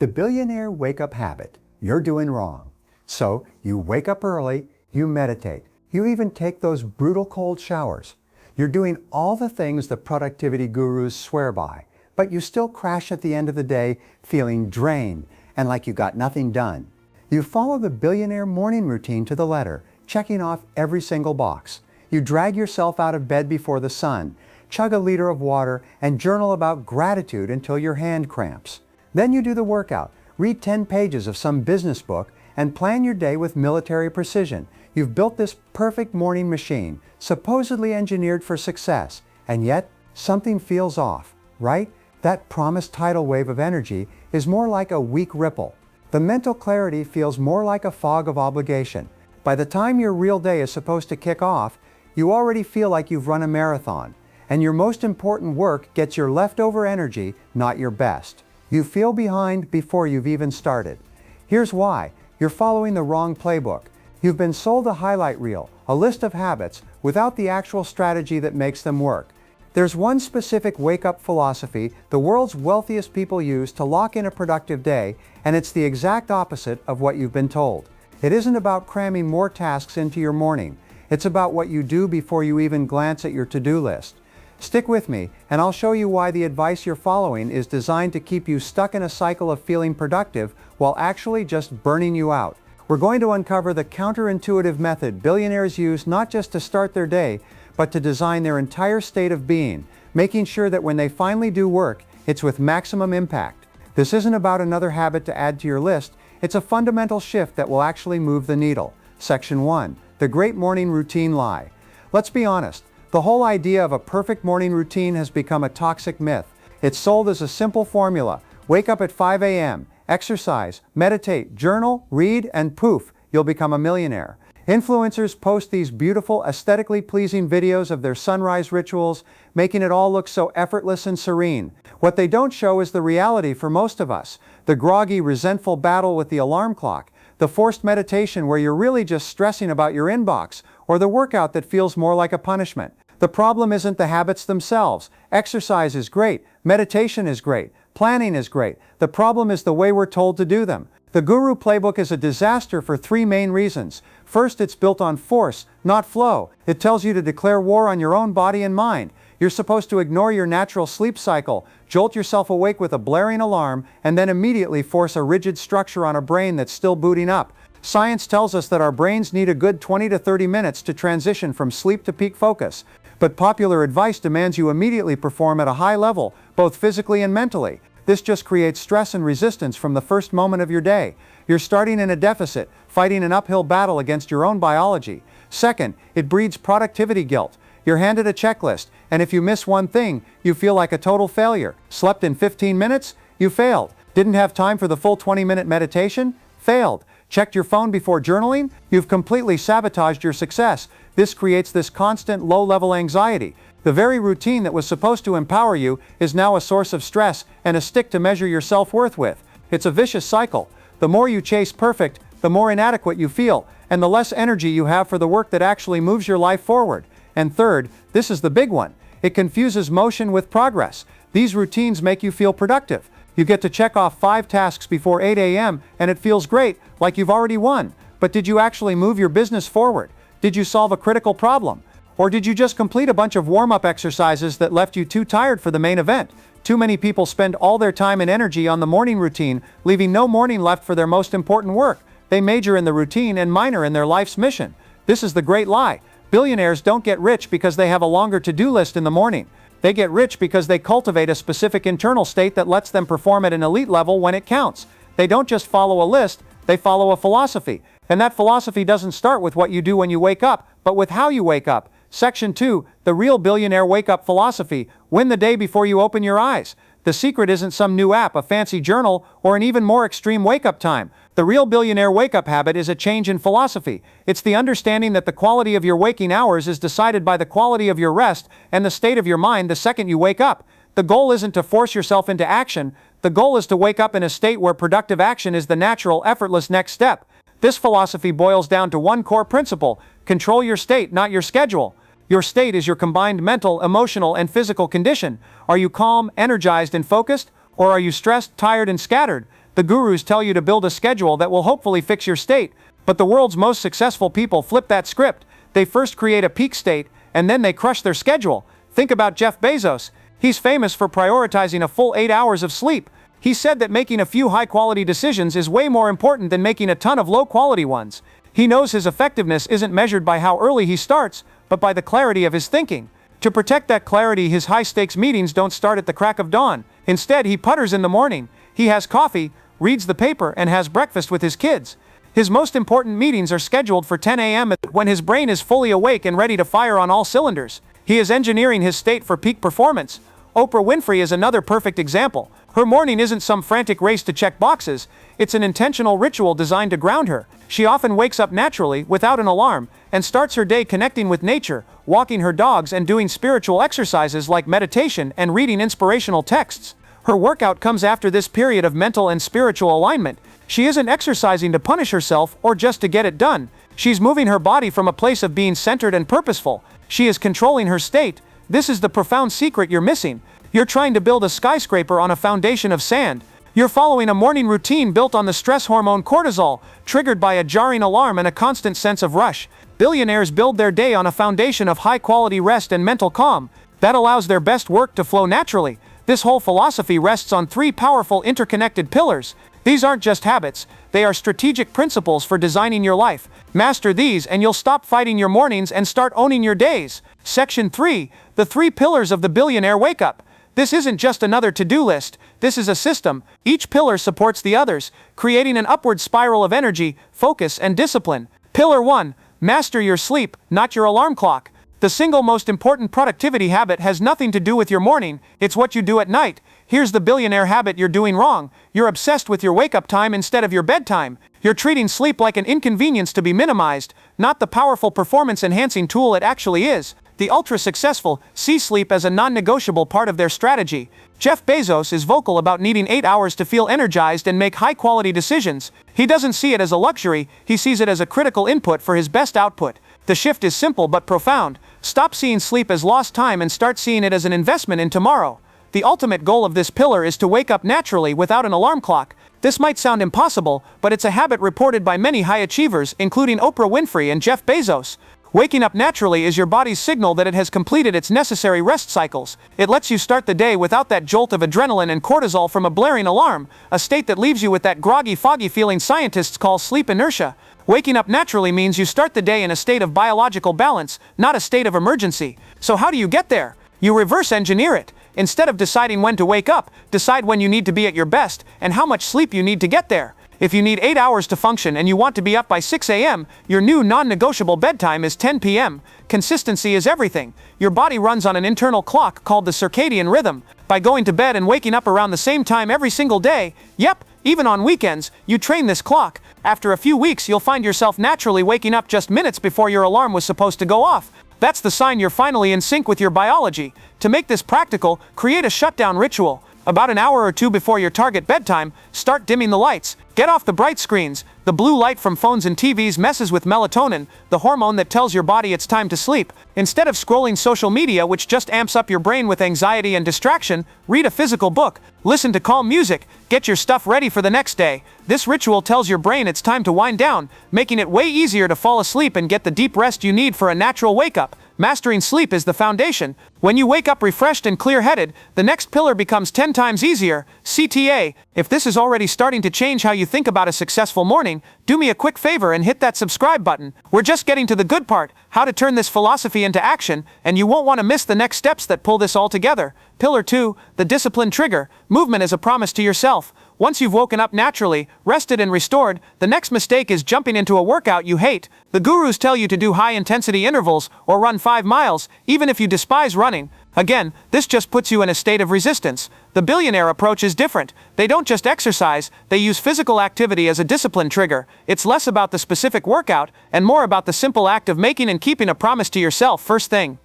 The billionaire wake-up habit you're doing wrong. So you wake up early, you meditate, you even take those brutal cold showers. You're doing all the things the productivity gurus swear by, but you still crash at the end of the day feeling drained and like you got nothing done. You follow the billionaire morning routine to the letter, checking off every single box. You drag yourself out of bed before the sun, chug a liter of water, and journal about gratitude until your hand cramps. Then you do the workout, read 10 pages of some business book, and plan your day with military precision. You've built this perfect morning machine, supposedly engineered for success, and yet something feels off, right? That promised tidal wave of energy is more like a weak ripple. The mental clarity feels more like a fog of obligation. By the time your real day is supposed to kick off, you already feel like you've run a marathon, and your most important work gets your leftover energy, not your best. You feel behind before you've even started. Here's why. You're following the wrong playbook. You've been sold a highlight reel, a list of habits, without the actual strategy that makes them work. There's one specific wake-up philosophy the world's wealthiest people use to lock in a productive day, and it's the exact opposite of what you've been told. It isn't about cramming more tasks into your morning. It's about what you do before you even glance at your to-do list. Stick with me, and I'll show you why the advice you're following is designed to keep you stuck in a cycle of feeling productive while actually just burning you out. We're going to uncover the counterintuitive method billionaires use not just to start their day, but to design their entire state of being, making sure that when they finally do work, it's with maximum impact. This isn't about another habit to add to your list, it's a fundamental shift that will actually move the needle. Section 1. The Great Morning Routine Lie. Let's be honest, the whole idea of a perfect morning routine has become a toxic myth. It's sold as a simple formula. Wake up at 5 a.m., exercise, meditate, journal, read, and poof, you'll become a millionaire. Influencers post these beautiful, aesthetically pleasing videos of their sunrise rituals, making it all look so effortless and serene. What they don't show is the reality for most of us. The groggy, resentful battle with the alarm clock, the forced meditation where you're really just stressing about your inbox, or the workout that feels more like a punishment. The problem isn't the habits themselves. Exercise is great, meditation is great, planning is great. The problem is the way we're told to do them. The Guru Playbook is a disaster for three main reasons. First, it's built on force, not flow. It tells you to declare war on your own body and mind. You're supposed to ignore your natural sleep cycle, jolt yourself awake with a blaring alarm, and then immediately force a rigid structure on a brain that's still booting up. Science tells us that our brains need a good 20 to 30 minutes to transition from sleep to peak focus. But popular advice demands you immediately perform at a high level, both physically and mentally. This just creates stress and resistance from the first moment of your day. You're starting in a deficit, fighting an uphill battle against your own biology. Second, it breeds productivity guilt. You're handed a checklist, and if you miss one thing, you feel like a total failure. Slept in 15 minutes? You failed. Didn't have time for the full 20-minute meditation? Failed. Checked your phone before journaling? You've completely sabotaged your success. This creates this constant low-level anxiety. The very routine that was supposed to empower you is now a source of stress and a stick to measure your self-worth with. It's a vicious cycle. The more you chase perfect, the more inadequate you feel, and the less energy you have for the work that actually moves your life forward. And third, this is the big one. It confuses motion with progress. These routines make you feel productive. You get to check off 5 tasks before 8 a.m. and it feels great, like you've already won. But did you actually move your business forward? Did you solve a critical problem? Or did you just complete a bunch of warm-up exercises that left you too tired for the main event? Too many people spend all their time and energy on the morning routine, leaving no morning left for their most important work. They major in the routine and minor in their life's mission. This is the great lie. Billionaires don't get rich because they have a longer to-do list in the morning. They get rich because they cultivate a specific internal state that lets them perform at an elite level when it counts. They don't just follow a list, they follow a philosophy. And that philosophy doesn't start with what you do when you wake up, but with how you wake up. Section 2, the real billionaire wake-up philosophy. Win the day before you open your eyes. The secret isn't some new app, a fancy journal, or an even more extreme wake-up time. The real billionaire wake-up habit is a change in philosophy. It's the understanding that the quality of your waking hours is decided by the quality of your rest and the state of your mind the second you wake up. The goal isn't to force yourself into action. The goal is to wake up in a state where productive action is the natural, effortless next step. This philosophy boils down to one core principle: control your state, not your schedule. Your state is your combined mental, emotional, and physical condition. Are you calm, energized, and focused? Or are you stressed, tired, and scattered? The gurus tell you to build a schedule that will hopefully fix your state, but the world's most successful people flip that script. They first create a peak state, and then they crush their schedule. Think about Jeff Bezos. He's famous for prioritizing a full 8 hours of sleep. He said that making a few high-quality decisions is way more important than making a ton of low-quality ones. He knows his effectiveness isn't measured by how early he starts, but by the clarity of his thinking. To protect that clarity, his high-stakes meetings don't start at the crack of dawn. Instead, he putters in the morning. He has coffee, reads the paper, and has breakfast with his kids. His most important meetings are scheduled for 10 a.m. when his brain is fully awake and ready to fire on all cylinders. He is engineering his state for peak performance. Oprah Winfrey is another perfect example. Her morning isn't some frantic race to check boxes. It's an intentional ritual designed to ground her. She often wakes up naturally, without an alarm, and starts her day connecting with nature, walking her dogs and doing spiritual exercises like meditation and reading inspirational texts. Her workout comes after this period of mental and spiritual alignment. She isn't exercising to punish herself or just to get it done. She's moving her body from a place of being centered and purposeful. She is controlling her state. This is the profound secret you're missing. You're trying to build a skyscraper on a foundation of sand. You're following a morning routine built on the stress hormone cortisol, triggered by a jarring alarm and a constant sense of rush. Billionaires build their day on a foundation of high-quality rest and mental calm. That allows their best work to flow naturally. This whole philosophy rests on 3 powerful interconnected pillars. These aren't just habits, they are strategic principles for designing your life. Master these and you'll stop fighting your mornings and start owning your days. Section 3, the 3 pillars of the billionaire wake-up. This isn't just another to-do list, this is a system. Each pillar supports the others, creating an upward spiral of energy, focus, and discipline. Pillar 1, master your sleep, not your alarm clock. The single most important productivity habit has nothing to do with your morning, it's what you do at night. Here's the billionaire habit you're doing wrong. You're obsessed with your wake-up time instead of your bedtime. You're treating sleep like an inconvenience to be minimized, not the powerful performance-enhancing tool it actually is. The ultra-successful see sleep as a non-negotiable part of their strategy. Jeff Bezos is vocal about needing 8 hours to feel energized and make high-quality decisions. He doesn't see it as a luxury, he sees it as a critical input for his best output. The shift is simple but profound. Stop seeing sleep as lost time and start seeing it as an investment in tomorrow. The ultimate goal of this pillar is to wake up naturally without an alarm clock. This might sound impossible, but it's a habit reported by many high achievers, including Oprah Winfrey and Jeff Bezos. Waking up naturally is your body's signal that it has completed its necessary rest cycles. It lets you start the day without that jolt of adrenaline and cortisol from a blaring alarm, a state that leaves you with that groggy, foggy feeling scientists call sleep inertia. Waking up naturally means you start the day in a state of biological balance, not a state of emergency. So how do you get there? You reverse engineer it. Instead of deciding when to wake up, decide when you need to be at your best and how much sleep you need to get there. If you need 8 hours to function and you want to be up by 6 a.m., your new non-negotiable bedtime is 10 p.m. Consistency is everything. Your body runs on an internal clock called the circadian rhythm. By going to bed and waking up around the same time every single day, yep, even on weekends, you train this clock. After a few weeks, you'll find yourself naturally waking up just minutes before your alarm was supposed to go off. That's the sign you're finally in sync with your biology. To make this practical, create a shutdown ritual. About an hour or 2 before your target bedtime, start dimming the lights. Get off the bright screens. The blue light from phones and TVs messes with melatonin, the hormone that tells your body it's time to sleep. Instead of scrolling social media, which just amps up your brain with anxiety and distraction, read a physical book. Listen to calm music. Get your stuff ready for the next day. This ritual tells your brain it's time to wind down, making it way easier to fall asleep and get the deep rest you need for a natural wake-up. Mastering sleep is the foundation. When you wake up refreshed and clear-headed, the next pillar becomes 10 times easier. CTA. If this is already starting to change how you think about a successful morning, do me a quick favor and hit that subscribe button. We're just getting to the good part, how to turn this philosophy into action, and you won't want to miss the next steps that pull this all together. Pillar 2, the discipline trigger. Movement is a promise to yourself. Once you've woken up naturally, rested and restored, the next mistake is jumping into a workout you hate. The gurus tell you to do high-intensity intervals or run 5 miles, even if you despise running. Again, this just puts you in a state of resistance. The billionaire approach is different. They don't just exercise, they use physical activity as a discipline trigger. It's less about the specific workout and more about the simple act of making and keeping a promise to yourself first thing.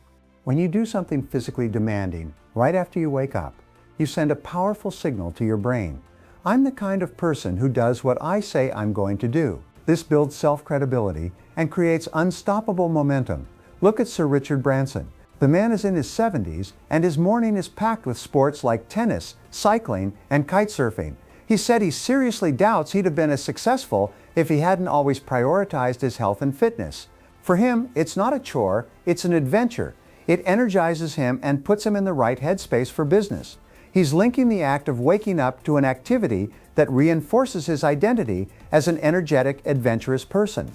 When you do something physically demanding, right after you wake up, you send a powerful signal to your brain. I'm the kind of person who does what I say I'm going to do. This builds self-credibility and creates unstoppable momentum. Look at Sir Richard Branson. The man is in his 70s and his morning is packed with sports like tennis, cycling, and kite surfing. He said he seriously doubts he'd have been as successful if he hadn't always prioritized his health and fitness. For him, it's not a chore, it's an adventure. It energizes him and puts him in the right headspace for business. He's linking the act of waking up to an activity that reinforces his identity as an energetic, adventurous person.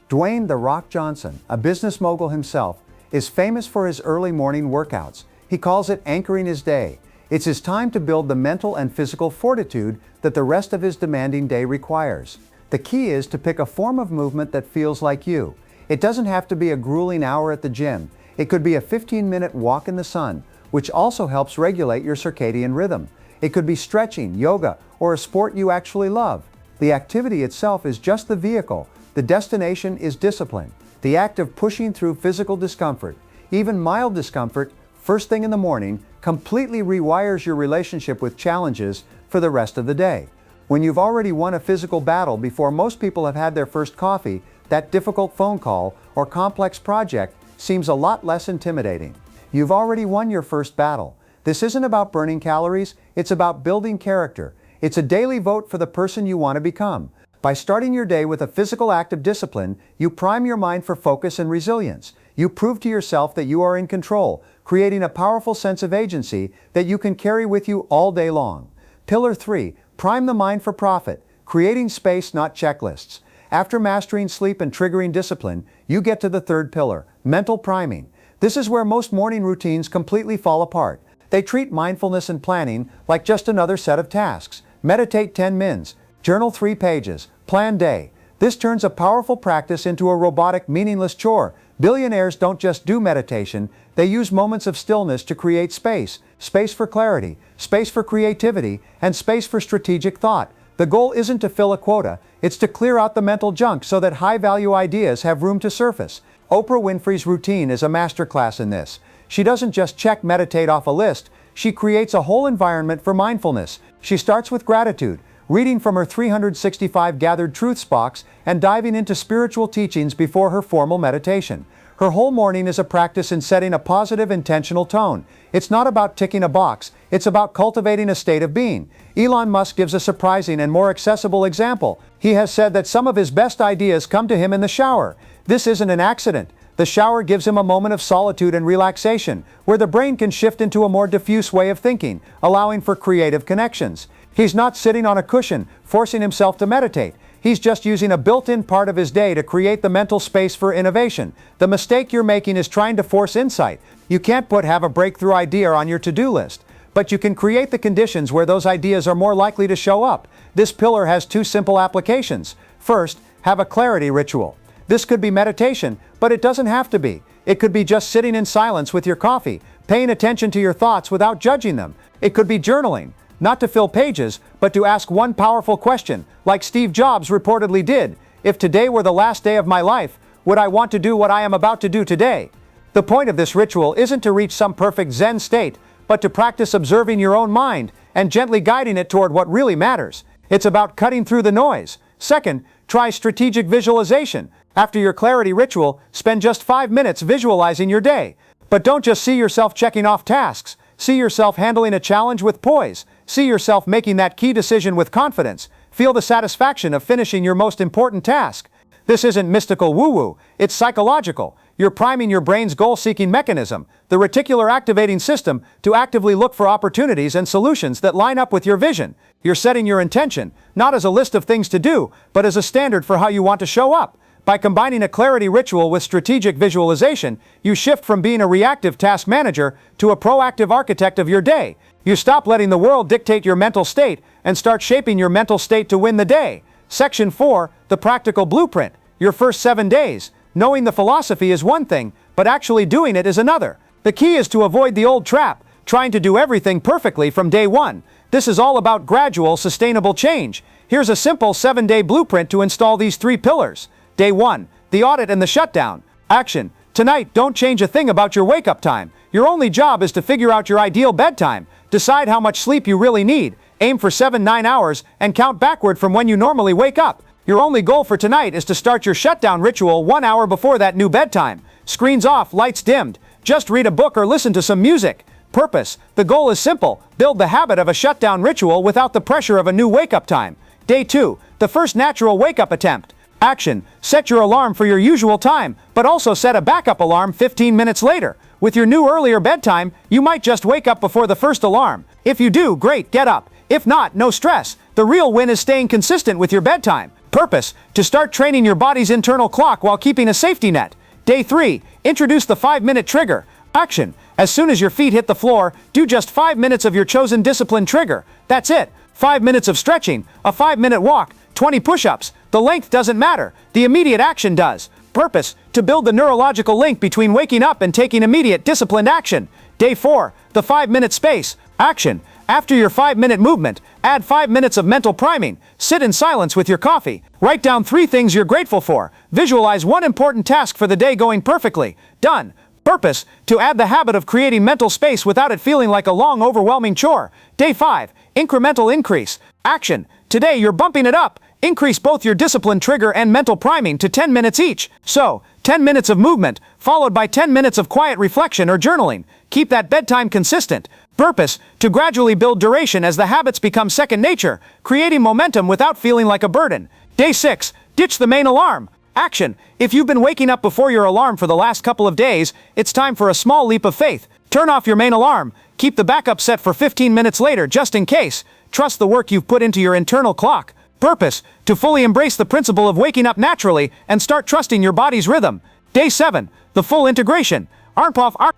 Dwayne "The Rock" Johnson, a business mogul himself, is famous for his early morning workouts. He calls it anchoring his day. It's his time to build the mental and physical fortitude that the rest of his demanding day requires. The key is to pick a form of movement that feels like you. It doesn't have to be a grueling hour at the gym. It could be a 15-minute walk in the sun, which also helps regulate your circadian rhythm. It could be stretching, yoga, or a sport you actually love. The activity itself is just the vehicle. The destination is discipline. The act of pushing through physical discomfort, even mild discomfort, first thing in the morning, completely rewires your relationship with challenges for the rest of the day. When you've already won a physical battle before most people have had their first coffee, that difficult phone call or complex project seems a lot less intimidating. You've already won your first battle. This isn't about burning calories, it's about building character. It's a daily vote for the person you want to become. By starting your day with a physical act of discipline, you prime your mind for focus and resilience. You prove to yourself that you are in control, creating a powerful sense of agency that you can carry with you all day long. Pillar 3, prime the mind for profit, creating space, not checklists. After mastering sleep and triggering discipline, you get to the third pillar, mental priming. This is where most morning routines completely fall apart. They treat mindfulness and planning like just another set of tasks. Meditate 10 mins, journal 3 pages, plan day. This turns a powerful practice into a robotic, meaningless chore. Billionaires don't just do meditation, they use moments of stillness to create space. Space for clarity, space for creativity, and space for strategic thought. The goal isn't to fill a quota, it's to clear out the mental junk so that high-value ideas have room to surface. Oprah Winfrey's routine is a masterclass in this. She doesn't just check meditate off a list, she creates a whole environment for mindfulness. She starts with gratitude, reading from her 365 Gathered Truths box and diving into spiritual teachings before her formal meditation. Her whole morning is a practice in setting a positive, intentional tone. It's not about ticking a box, it's about cultivating a state of being. Elon Musk gives a surprising and more accessible example. He has said that some of his best ideas come to him in the shower. This isn't an accident. The shower gives him a moment of solitude and relaxation, where the brain can shift into a more diffuse way of thinking, allowing for creative connections. He's not sitting on a cushion, forcing himself to meditate. He's just using a built-in part of his day to create the mental space for innovation. The mistake you're making is trying to force insight. You can't have a breakthrough idea on your to-do list, but you can create the conditions where those ideas are more likely to show up. This pillar has 2 simple applications. First, have a clarity ritual. This could be meditation, but it doesn't have to be. It could be just sitting in silence with your coffee, paying attention to your thoughts without judging them. It could be journaling, not to fill pages, but to ask one powerful question, like Steve Jobs reportedly did. If today were the last day of my life, would I want to do what I am about to do today? The point of this ritual isn't to reach some perfect Zen state, but to practice observing your own mind and gently guiding it toward what really matters. It's about cutting through the noise. Second, try strategic visualization. After your clarity ritual, spend just 5 minutes visualizing your day. But don't just see yourself checking off tasks. See yourself handling a challenge with poise. See yourself making that key decision with confidence. Feel the satisfaction of finishing your most important task. This isn't mystical woo-woo, it's psychological. You're priming your brain's goal-seeking mechanism, the reticular activating system, to actively look for opportunities and solutions that line up with your vision. You're setting your intention, not as a list of things to do, but as a standard for how you want to show up. By combining a clarity ritual with strategic visualization, you shift from being a reactive task manager to a proactive architect of your day. You stop letting the world dictate your mental state and start shaping your mental state to win the day. Section 4, the practical blueprint. Your first 7 days. Knowing the philosophy is one thing, but actually doing it is another. The key is to avoid the old trap, trying to do everything perfectly from day one. This is all about gradual, sustainable change. Here's a simple 7-day blueprint to install these 3 pillars. Day 1, the audit and the shutdown. Action. Tonight, don't change a thing about your wake-up time. Your only job is to figure out your ideal bedtime. Decide how much sleep you really need. Aim for 7-9 hours and count backward from when you normally wake up. Your only goal for tonight is to start your shutdown ritual 1 hour before that new bedtime. Screens off, lights dimmed. Just read a book or listen to some music. Purpose. The goal is simple. Build the habit of a shutdown ritual without the pressure of a new wake-up time. Day 2. The first natural wake-up attempt. Action. Set your alarm for your usual time, but also set a backup alarm 15 minutes later. With your new earlier bedtime, you might just wake up before the first alarm. If you do, great, get up. If not, no stress. The real win is staying consistent with your bedtime. Purpose. To start training your body's internal clock while keeping a safety net. Day 3. Introduce the 5-minute trigger. Action. As soon as your feet hit the floor, do just 5 minutes of your chosen discipline trigger. That's it. 5 minutes of stretching, a 5-minute walk, 20 push-ups. The length doesn't matter. The immediate action does. Purpose. To build the neurological link between waking up and taking immediate disciplined action. Day 4. The 5-minute space. Action. After your 5-minute movement, add 5 minutes of mental priming. Sit in silence with your coffee. Write down 3 things you're grateful for. Visualize 1 important task for the day going perfectly. Done. Purpose. To add the habit of creating mental space without it feeling like a long, overwhelming chore. Day 5. Incremental increase. Action. Today you're bumping it up. Increase both your discipline trigger and mental priming to 10 minutes each. So, 10 minutes of movement, followed by 10 minutes of quiet reflection or journaling. Keep that bedtime consistent. Purpose. To gradually build duration as the habits become second nature, creating momentum without feeling like a burden. Day 6. Ditch the main alarm. Action. If you've been waking up before your alarm for the last couple of days, it's time for a small leap of faith. Turn off your main alarm. Keep the backup set for 15 minutes later just in case. Trust the work you've put into your internal clock. Purpose. To fully embrace the principle of waking up naturally and start trusting your body's rhythm. Day 7. The full integration.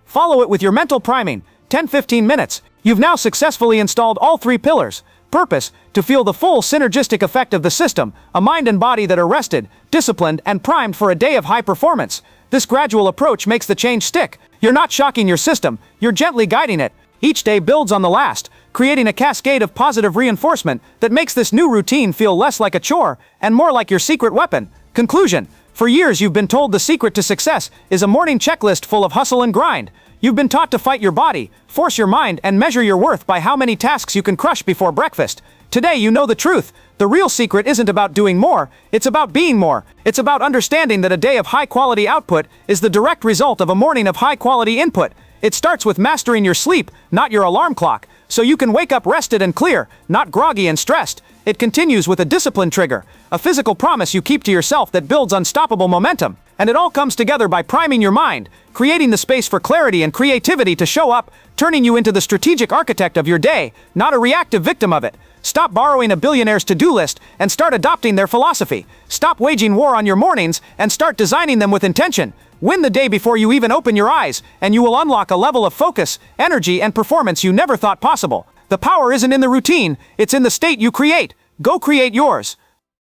Follow it with your mental priming. 10-15 minutes. You've now successfully installed all 3 pillars. Purpose. To feel the full synergistic effect of the system, a mind and body that are rested, disciplined, and primed for a day of high performance. This gradual approach makes the change stick. You're not shocking your system, you're gently guiding it. Each day builds on the last, creating a cascade of positive reinforcement that makes this new routine feel less like a chore and more like your secret weapon. Conclusion. For years you've been told the secret to success is a morning checklist full of hustle and grind. You've been taught to fight your body, force your mind, and measure your worth by how many tasks you can crush before breakfast. Today you know the truth. The real secret isn't about doing more, it's about being more. It's about understanding that a day of high-quality output is the direct result of a morning of high-quality input. It starts with mastering your sleep, not your alarm clock, so you can wake up rested and clear, not groggy and stressed. It continues with a discipline trigger, a physical promise you keep to yourself that builds unstoppable momentum. And it all comes together by priming your mind, creating the space for clarity and creativity to show up, turning you into the strategic architect of your day, not a reactive victim of it. Stop borrowing a billionaire's to-do list and start adopting their philosophy. Stop waging war on your mornings and start designing them with intention. Win the day before you even open your eyes, and you will unlock a level of focus, energy, and performance you never thought possible. The power isn't in the routine, it's in the state you create. Go create yours.